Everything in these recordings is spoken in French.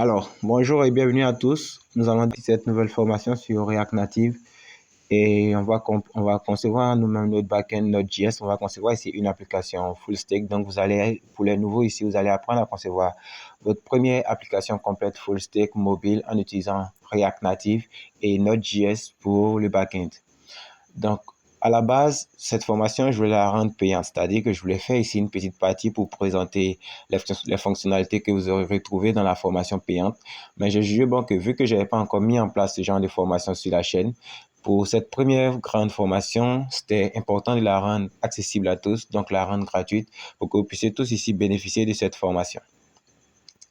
Alors, bonjour et bienvenue à tous. Nous allons débuter cette nouvelle formation sur React Native et on va concevoir nous-mêmes notre backend, notre JS. On va concevoir ici une application full stack. Donc, pour les nouveaux ici, vous allez apprendre à concevoir votre première application complète full stack mobile en utilisant React Native et Node.js pour le backend. Donc, à la base, cette formation, je voulais la rendre payante, c'est-à-dire que je voulais faire ici une petite partie pour présenter les fonctionnalités que vous aurez retrouvées dans la formation payante. Mais j'ai jugé bon que vu que je n'avais pas encore mis en place ce genre de formation sur la chaîne, pour cette première grande formation, c'était important de la rendre accessible à tous, donc la rendre gratuite pour que vous puissiez tous ici bénéficier de cette formation.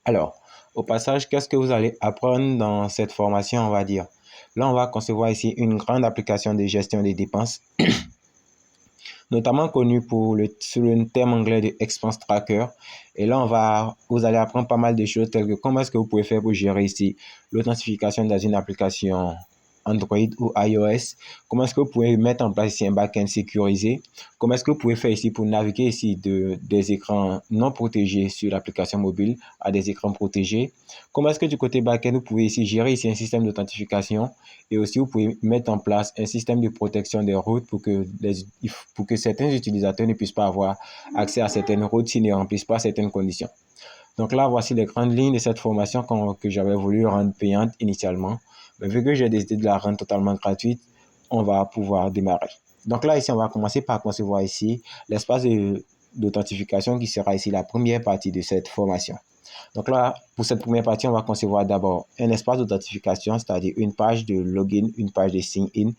Alors, au passage, qu'est-ce que vous allez apprendre dans cette formation, on va dire? Là, on va concevoir ici une grande application de gestion des dépenses, notamment connue sous le terme anglais de Expense Tracker. Et là, vous allez apprendre pas mal de choses telles que comment est-ce que vous pouvez faire pour gérer ici l'authentification dans une application Android ou iOS, comment est-ce que vous pouvez mettre en place ici un backend sécurisé, comment est-ce que vous pouvez faire ici pour naviguer ici des écrans non protégés sur l'application mobile à des écrans protégés, comment est-ce que du côté backend vous pouvez ici gérer ici un système d'authentification et aussi vous pouvez mettre en place un système de protection des routes pour que certains utilisateurs ne puissent pas avoir accès à certaines routes s'ils ne remplissent pas certaines conditions. Donc là, voici les grandes lignes de cette formation que j'avais voulu rendre payante initialement. Mais vu que j'ai décidé de la rendre totalement gratuite, on va pouvoir démarrer. Donc là, ici, on va commencer par concevoir ici l'espace d'authentification qui sera ici la première partie de cette formation. Donc là, pour cette première partie, on va concevoir d'abord un espace d'authentification, c'est-à-dire une page de login, une page de sign-in,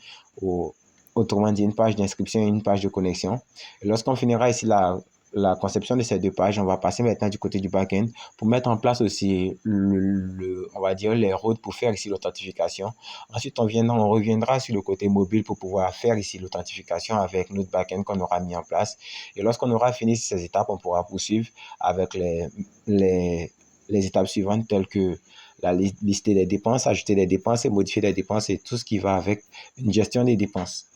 ou autrement dit une page d'inscription et une page de connexion. Et lorsqu'on finira ici la conception de ces deux pages, on va passer maintenant du côté du backend pour mettre en place aussi on va dire les routes pour faire ici l'authentification. Ensuite, on reviendra sur le côté mobile pour pouvoir faire ici l'authentification avec notre backend qu'on aura mis en place. Et lorsqu'on aura fini ces étapes, on pourra poursuivre avec les étapes suivantes telles que la lister des dépenses, ajouter des dépenses et modifier des dépenses et tout ce qui va avec une gestion des dépenses.